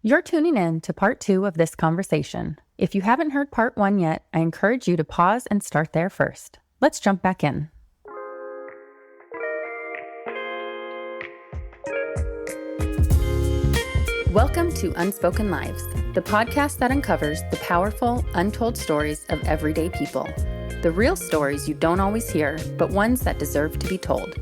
You're tuning in to part 2 of this conversation. If you haven't heard part 1 yet, I encourage you to pause and start there first. Let's jump back in. Welcome to Unspoken Lives, the podcast that uncovers the powerful, untold stories of everyday people. The real stories you don't always hear, but ones that deserve to be told.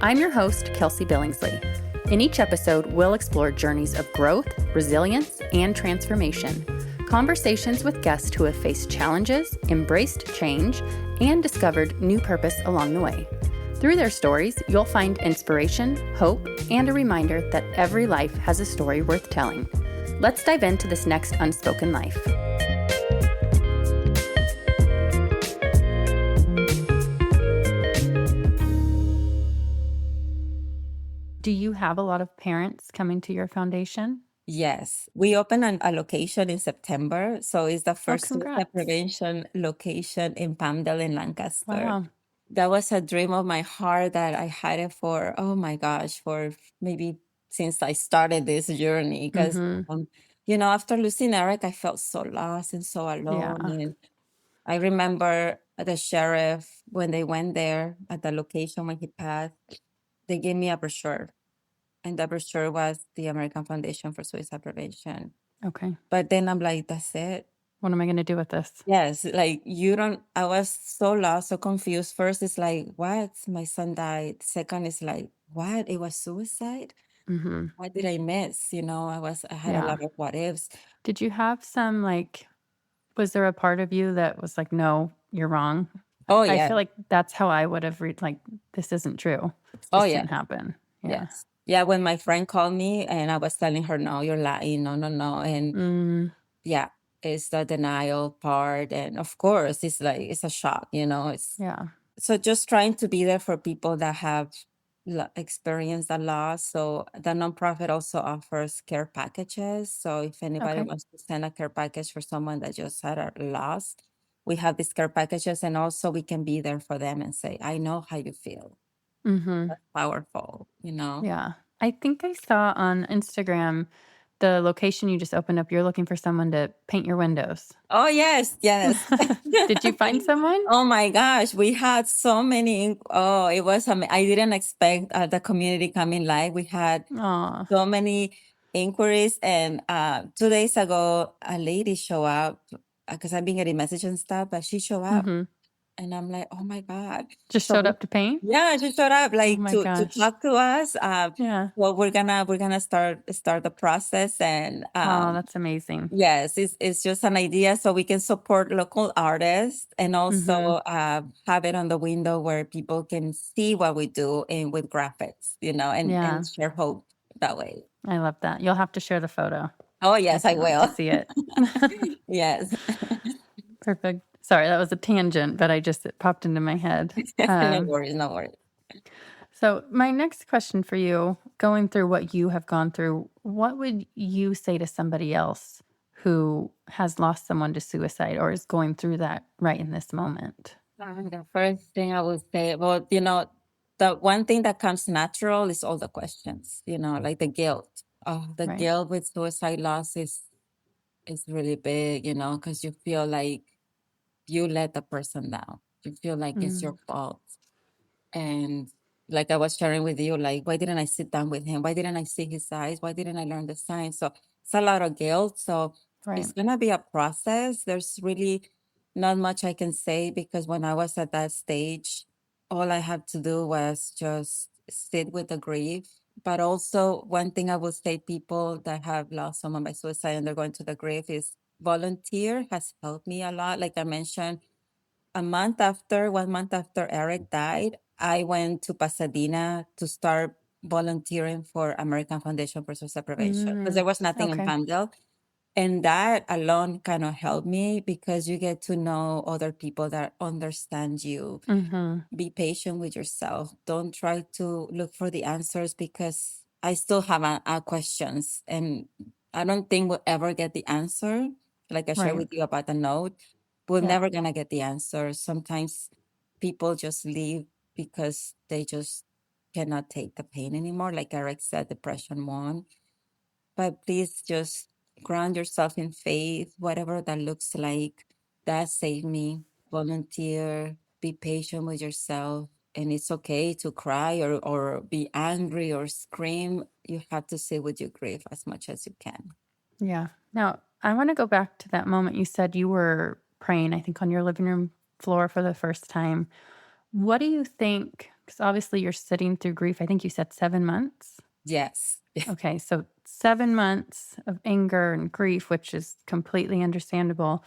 I'm your host, Kelsey Billingsley. In each episode, we'll explore journeys of growth, resilience, and transformation. Conversations with guests who have faced challenges, embraced change, and discovered new purpose along the way. Through their stories, you'll find inspiration, hope, and a reminder that every life has a story worth telling. Let's dive into this next unspoken life. Do you have a lot of parents coming to your foundation? Yes, we opened a location in September. So it's the first suicide Congrats. prevention location in Palmdale in Lancaster. Wow. That was a dream of my heart that I had it for, oh my gosh, for maybe since I started this journey. Because, Mm-hmm. after losing Eric, I felt so lost and so alone. Yeah. And I remember the sheriff, when they went there at the location when he passed, they gave me a brochure. And the brochure was the American Foundation for Suicide Prevention. Okay. But then I'm like, that's it. What am I going to do with this? Yes, like I was so lost, so confused. First, it's like, what? My son died. Second, is like, what? It was suicide? Mm-hmm. What did I miss? I had a Yeah. lot of what ifs. Did you have some, was there a part of you that was like, no, you're wrong? Oh, I yeah. feel like that's how I would have this isn't true. Oh, This yeah. didn't happen. Yeah. Yes. Yeah, when my friend called me and I was telling her, no, you're lying. No, no, no. And Mm, yeah, it's the denial part. And of course, it's like, it's a shock, it's yeah. so just trying to be there for people that have experienced a loss. So the nonprofit also offers care packages. So if anybody Okay. wants to send a care package for someone that just had a loss, we have these care packages, and also we can be there for them and say, I know how you feel. Mm-hmm. That's powerful. Yeah. I think I saw on Instagram the location you just opened up. You're looking for someone to paint your windows. Oh, yes, yes. Did you find someone? Oh my gosh, we had so many. Oh, it was, I didn't expect the community coming live. We had Aw. so many inquiries. And 2 days ago, a lady showed up because I've been getting messages and stuff, but she showed up. Mm-hmm. And I'm like, oh my God. Just So showed up to paint? yeah, she showed up Oh like my to gosh. talk to us. Yeah. Well, we're gonna start the process. And Oh, that's amazing. yes, it's just an idea so we can support local artists, and also Mm-hmm. have it on the window where people can see what we do and with graphics, and Yeah. share hope that way. I love that. You'll have to share the photo. Oh, I yes, I can't wait to will. see it. Yes. Perfect. Sorry, that was a tangent, but it popped into my head. No worries, no worries. So my next question for you, going through what you have gone through, what would you say to somebody else who has lost someone to suicide or is going through that right in this moment? The first thing I would say, well, the one thing that comes natural is all the questions, like the guilt. Oh, the Right. guilt with suicide loss is really big, because you feel like you let the person down. You feel like it's your Mm, fault. And like I was sharing with you, like, why didn't I sit down with him? Why didn't I see his eyes? Why didn't I learn the signs? So it's a lot of guilt. So right. it's gonna be a process. There's really not much I can say, because when I was at that stage, all I had to do was just sit with the grief. But also, one thing I would say, people that have lost someone by suicide and they're going to the grave, is volunteer has helped me a lot. Like I mentioned, 1 month after Eric died, I went to Pasadena to start volunteering for American Foundation for Suicide Prevention, because Mm, there was nothing in okay. Palmdale. And that alone kind of helped me, because you get to know other people that understand you. Mm-hmm. Be patient with yourself. Don't try to look for the answers, because I still have questions, and I don't think we'll ever get the answer. Like I shared Right. with you about the note, we're Yeah. never gonna get the answer. Sometimes people just leave because they just cannot take the pain anymore. Like Eric said, depression won. But please just ground yourself in faith, whatever that looks like. That saved me. Volunteer, be patient with yourself. And it's okay to cry or be angry or scream. You have to sit with your grief as much as you can. Yeah. Now, I want to go back to that moment you said you were praying, I think, on your living room floor for the first time. What do you think? Because obviously you're sitting through grief. I think you said 7 months. Yes. Okay. So 7 months of anger and grief, which is completely understandable.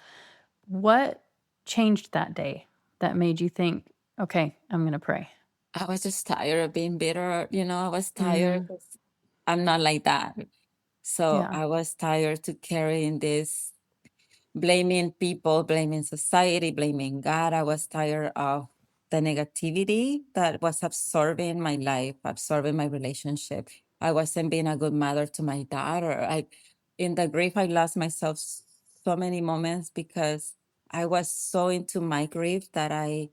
What changed that day that made you think, okay, I'm going to pray? I was just tired of being bitter. I was tired Mm-hmm. 'cause I'm not like that. So Yeah. I was tired to carrying this, blaming people, blaming society, blaming God. I was tired of the negativity that was absorbing my life, absorbing my relationship. I wasn't being a good mother to my daughter. In the grief, I lost myself so many moments because I was so into my grief that I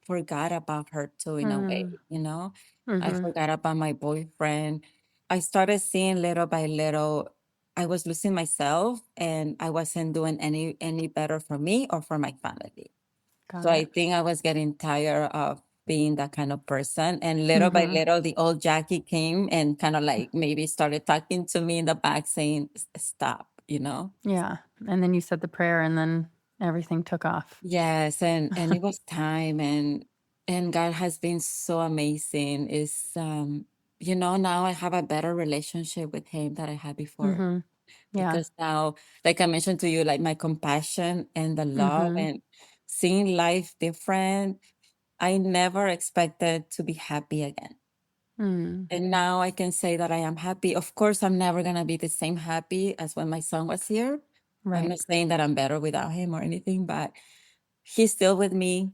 forgot about her too, in a way. I Mm-hmm. forgot about my boyfriend. I started seeing little by little, I was losing myself and I wasn't doing any better for me or for my family. So Got I it. think I was getting tired of being that kind of person. And little by Mm-hmm. little, the old Jackie came and kind of like maybe started talking to me in the back saying, Stop. Yeah. And then you said the prayer and then everything took off. Yes, and it was time, and God has been so amazing. Now I have a better relationship with him than I had before, Mm-hmm. Yeah. because now, like I mentioned to you, like my compassion and the love Mm-hmm. and seeing life different, I never expected to be happy again. Mm. And now I can say that I am happy. Of course, I'm never gonna be the same happy as when my son was here. I'm Right. not saying that I'm better without him or anything, but he's still with me.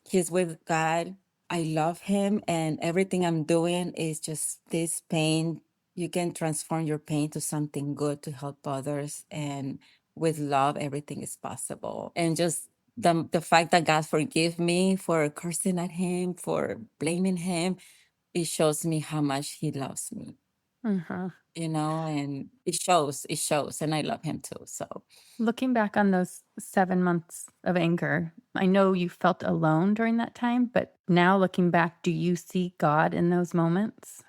He's with God. I love him, and everything I'm doing is just this pain. You can transform your pain to something good to help others, and with love, everything is possible. And just the fact that God forgive me for cursing at him, for blaming him, it shows me how much he loves me. Mm-hmm. And it shows, and I love him too. So. Looking back on those 7 months of anger, I know you felt alone during that time, but now looking back, do you see God in those moments?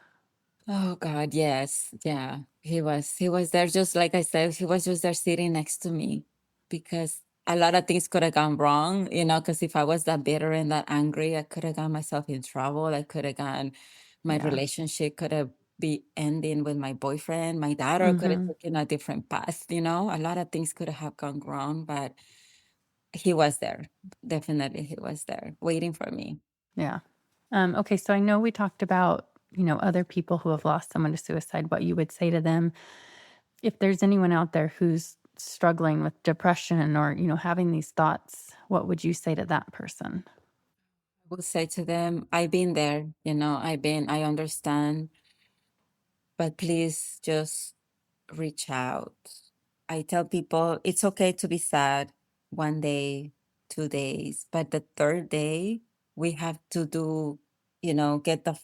Oh God, yes. Yeah. He was there, just like I said, he was just there sitting next to me, because a lot of things could have gone wrong, because if I was that bitter and that angry, I could have got myself in trouble. I could have gone My Yeah. relationship could have be ending with my boyfriend. My daughter could have Mm-hmm. taken a different path. A lot of things could have gone wrong, but he was there. Definitely he was there waiting for me. Yeah. Okay. So I know we talked about, other people who have lost someone to suicide, what you would say to them. If there's anyone out there who's struggling with depression or, having these thoughts, what would you say to that person? Will say to them, I've been there, I understand, but please just reach out. I tell people it's okay to be sad one day, 2 days, but the third day we have to get the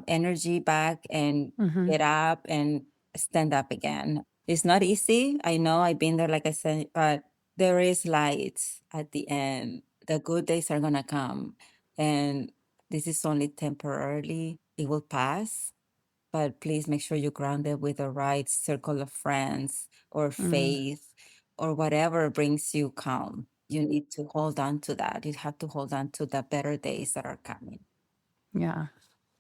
energy back and Mm-hmm. get up and stand up again. It's not easy. I know I've been there, like I said, but there is light at the end. The good days are gonna come, and this is only temporarily. It will pass, but please make sure you're grounded with the right circle of friends or Mm, faith or whatever brings you calm. You need to hold on to that. You have to hold on to the better days that are coming. yeah.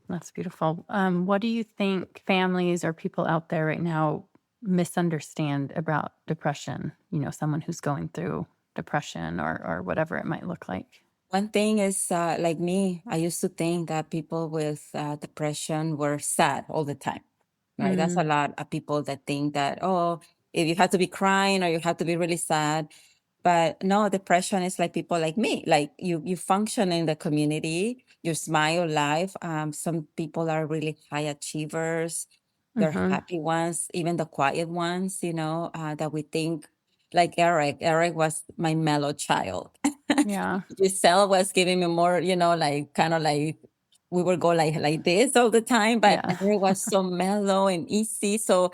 That's beautiful. What do you think families or people out there right now misunderstand about depression? Someone who's going through depression or whatever it might look like. One thing is, like me, I used to think that people with depression were sad all the time, right? That's a Mm, lot of people that think that, oh, if you have to be crying or you have to be really sad. But no, depression is like people like me. Like you function in the community, you smile life. Some people are really high achievers. They're mm-hmm. happy ones, even the quiet ones, that we think, like Eric. Eric was my mellow child. Yeah. Giselle was giving me more, like kind of like we would go like this all the time, but Yeah. Eric was so mellow and easy. So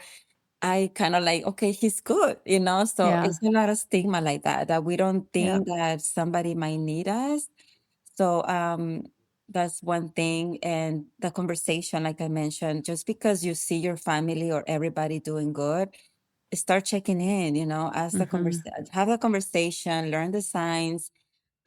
I kind of like, okay, he's good, you know? So Yeah. it's a lot of stigma like that, that we don't Yeah. think that somebody might need us. So that's one thing. And the conversation, like I mentioned, just because you see your family or everybody doing good, start checking in, you know, Mm-hmm. have a conversation, learn the signs,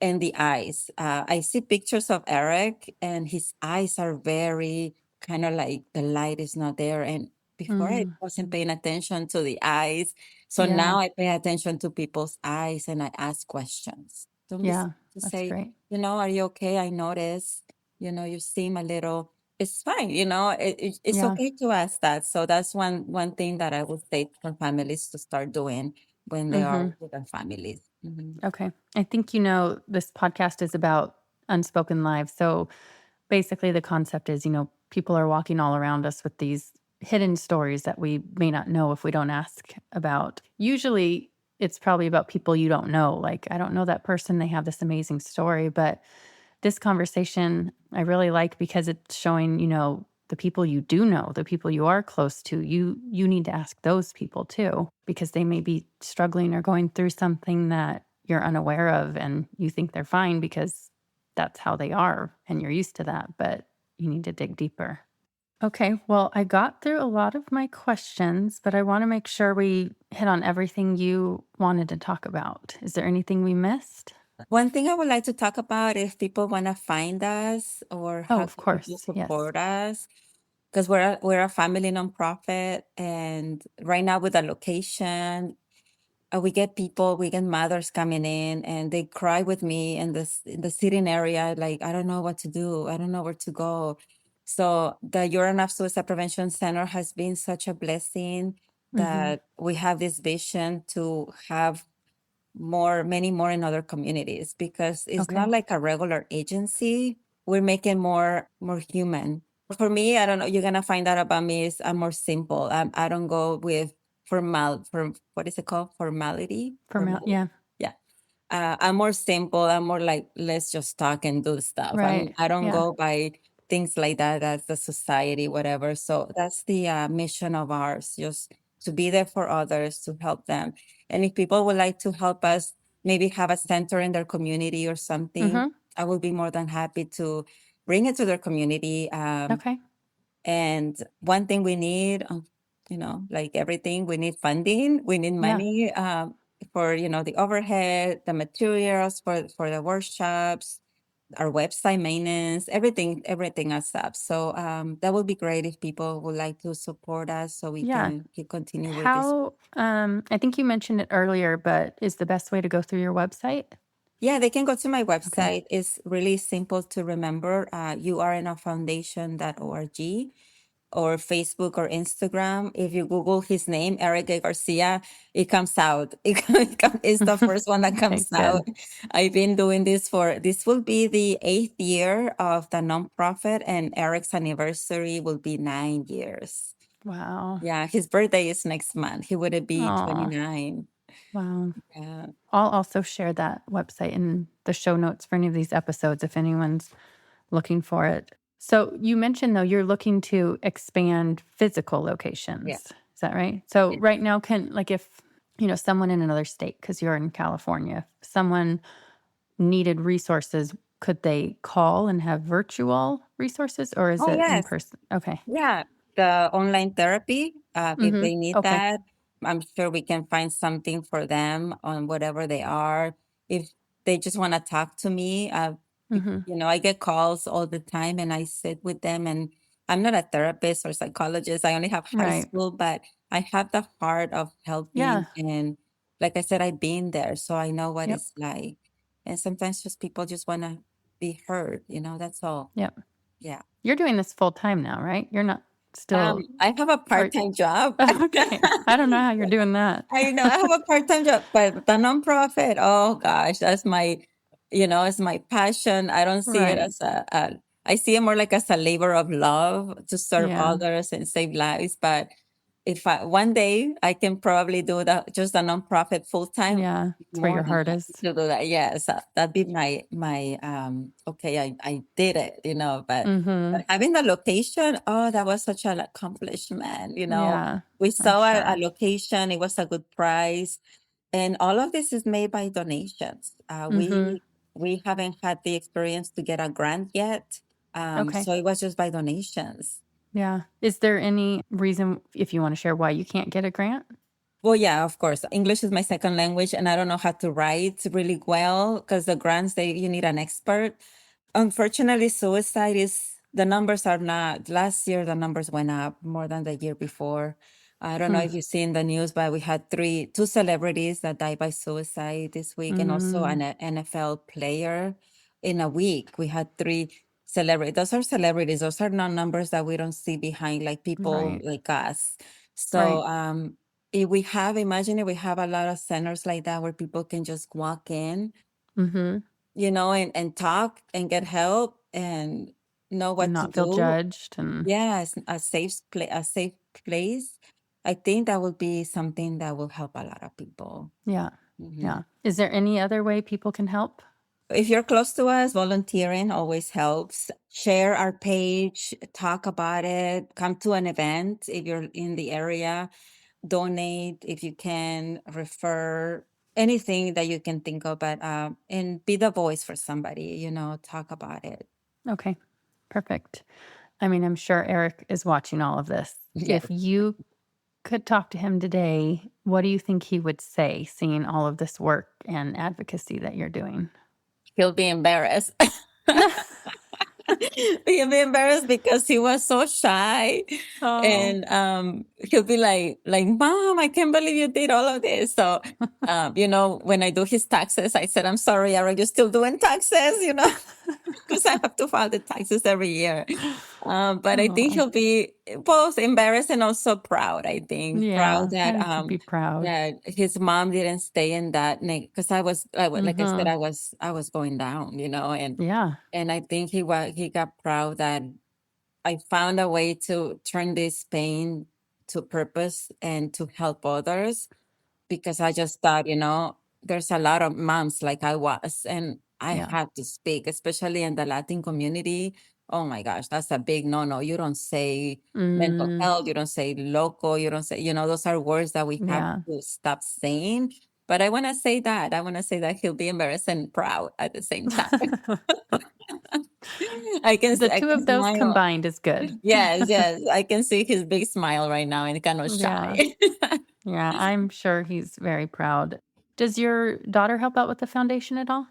and the eyes. I see pictures of Eric, and his eyes are very kind of like the light is not there. And before I Mm. wasn't paying attention to the eyes. So Yeah. now I pay attention to people's eyes and I ask questions. Don't be Yeah. to That's say, great. you know, are you okay? I noticed, you know, you seem a little, it's fine, you know, it's Yeah. okay to ask that. So that's one thing that I would say for families to start doing when they are Mm-hmm. with their families. Mhm. Okay. I think this podcast is about unspoken lives. So basically, the concept is, people are walking all around us with these hidden stories that we may not know if we don't ask about. Usually, it's probably about people you don't know. Like, I don't know that person. They have this amazing story, but this conversation I really like because it's showing, the people you do know, the people you are close to, you need to ask those people too, because they may be struggling or going through something that you're unaware of and you think they're fine because that's how they are and you're used to that, but you need to dig deeper. Okay, well, I got through a lot of my questions, but I want to make sure we hit on everything you wanted to talk about. Is there anything we missed? One thing I would like to talk about, if people want to find us or Oh, how of can people course. Yes. support us, because we're a family nonprofit, and right now with the location, we get mothers coming in, and they cry with me in the sitting area, like, I don't know what to do, I don't know where to go. So the You're Enough Suicide Prevention Center has been such a blessing Mm-hmm. that we have this vision to have many more in other communities, because it's Okay. not like a regular agency. We're making more human. For me, I don't know, you're gonna find out about me is I'm more simple. I don't go with what is it called? Yeah. Yeah. I'm more simple. I'm more like, let's just talk and do stuff. Right. I don't Yeah. go by things like that as the society, whatever. So that's the mission of ours, just to be there for others, to help them. And if people would like to help us, maybe have a center in their community or something, Mm-hmm. I will be more than happy to bring it to their community. Okay. And one thing we need, like everything, we need funding, we need Yeah. money for, the overhead, the materials for the workshops, our website maintenance, everything as up. So that would be great if people would like to support us so we Yeah. can keep continue with this. I think you mentioned it earlier, but is the best way to go through your website? Yeah, they can go to my Okay. website. It's really simple to remember, urnafoundation.org. Or Facebook or Instagram. If you Google his name, Eric A. Garcia, it comes out. It's the first one that Okay, comes out. good. I've been doing this will be the 8th year of the nonprofit, and Eric's anniversary will be 9 years. Wow. Yeah, his birthday is next month. He would be Oh, 29. wow. Yeah. I'll also share that website in the show notes for any of these episodes if anyone's looking for it. So you mentioned though you're looking to expand physical Yeah. locations. Is that right? So Yeah. right now if someone in another state, because you're in California, if someone needed resources, could they call and have virtual resources or is Oh, it in yes. person? Okay. Yeah, the online therapy, if Mm-hmm. they need Okay. that, I'm sure we can find something for them on whatever they are. If they just want to talk to me, Mm-hmm. I get calls all the time and I sit with them. And I'm not a therapist or psychologist. I only have high Right. school, but I have the heart of Yeah. helping. And like I said, I've been there, so I know what Yep. it's like. And sometimes just people just want to be heard, that's all. Yep. Yeah. You're doing this full time now, right? You're not still I have a or part-time job. okay. I don't know how you're doing that. I know I have a part-time job, but the nonprofit, oh gosh, that's it's my passion. I don't see it Right. as I see it more like as a labor of love to serve Yeah. others and save lives. But if one day I can probably do that, just a nonprofit full time. Yeah. It's where More your than heart happy is. to do that. Yes, that'd be my okay, I did it, but having the location, oh, that was such an accomplishment. Yeah, We I'm saw a sure. location, it was a good price, and all of this is made by donations. We haven't had the experience to get a grant yet, Okay. so it was just by donations. Yeah. Is there any reason, if you want to share, why you can't get a grant? Well, yeah, of course. English is my second language, and I don't know how to write really well because the grants, you need an expert. Unfortunately, suicide is the numbers are not. Last year, the numbers went up more than the year before. I don't know Hmm. if you've seen the news, but we had two celebrities that died by suicide this week, and also an Mm, NFL player in a week. We had three celebrities. Those are celebrities. Those are not numbers that we don't see behind like people right. like us. Right. So, if imagine if we have a lot of centers like that where people can just walk in, Mm-hmm. and talk and get help and know And what to not feel do. judged. And Yeah, it's a safe place. I think that would be something that will help a lot of people. yeah. Mhm. Yeah. Is there any other way people can help? If you're close to us, volunteering always helps. Share our page, talk about it, come to an event if you're in the area, donate if you can, refer anything that you can think of, but and be the voice for somebody, talk about it. Okay. Perfect. I mean, I'm sure Eric is watching all of this. Yes. If you could talk to him today, what do you think he would say, seeing all of this work and advocacy that you're doing? He'll be embarrassed. He'll be embarrassed because he was so shy. Oh. And he'll be like, Mom, I can't believe you did all of this. So when I do his taxes, I said, I'm sorry, are you still doing taxes? Because I have to file the taxes every year. But I think Oh. he'll be both embarrassed and also proud. I think proud Yeah, I that think he'd be proud. his mom didn't stay in that because like I said, Mhm. I was going down, Yeah. and I think he got proud that I found a way to turn this pain to purpose and to help others, because I just thought, there's a lot of moms like I was, and I Yeah. had to speak, especially in the Latin community. Oh my gosh, that's a big no-no. You don't say mental Mm, health, you don't say loco, you don't say, those are words that we have yeah. to stop saying. But I want to say that. I want to say that he'll be embarrassed and proud at the same time. The I two can of those smile. combined is good. Yes, yes. I can see his big smile right now and kind of Yeah. shy. Yeah, I'm sure he's very proud. Does your daughter help out with the foundation at all?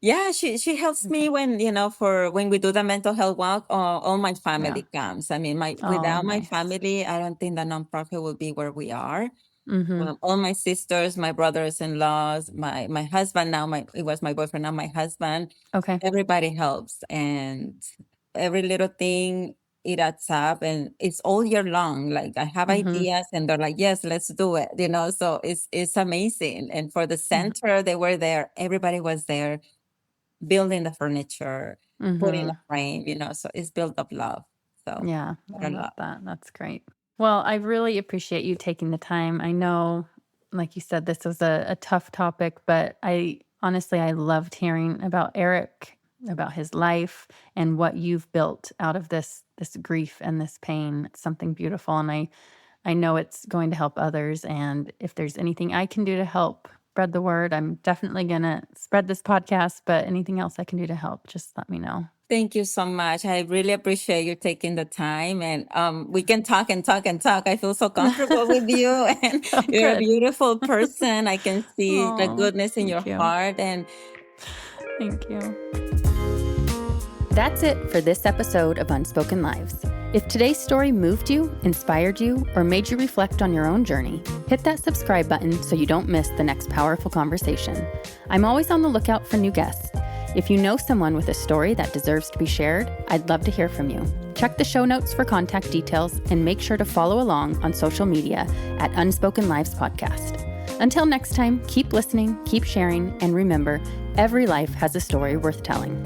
Yeah, she helps Okay. me when, for when we do the mental health walk, all my Yeah. family comes. I mean, Oh, without my nice. family, I don't think the nonprofit will be where we are. Mhm. All my sisters, my brothers-in-laws, my husband now, it was my boyfriend, now my husband, Okay. everybody helps. And every little thing, it adds up, and it's all year long. Like I have Mhm. ideas and they're like, yes, let's do it, so it's amazing. And for the Yeah. center, they were there, everybody was there building the furniture, putting a Mhm. frame, so it's built of love. So Yeah, what I a love love. that. That's great. Well, I really appreciate you taking the time. I know, like you said, this was a tough topic, but I loved hearing about Eric, about his life, and what you've built out of this grief and this pain. It's something beautiful, and I know it's going to help others. And if there's anything I can do to help spread the word, I'm definitely gonna spread this podcast. But anything else I can do to help, just let me know. Thank you so much. I really appreciate you taking the time, and we can talk and talk and talk. I feel so comfortable with you, and Oh, you're a good. beautiful person. I can see the Oh, goodness in your thank you. heart, and Thank you. That's it for this episode of Unspoken Lives. If today's story moved you, inspired you, or made you reflect on your own journey, hit that subscribe button so you don't miss the next powerful conversation. I'm always on the lookout for new guests. If you know someone with a story that deserves to be shared, I'd love to hear from you. Check the show notes for contact details and make sure to follow along on social media at Unspoken Lives Podcast. Until next time, keep listening, keep sharing, and remember, every life has a story worth telling.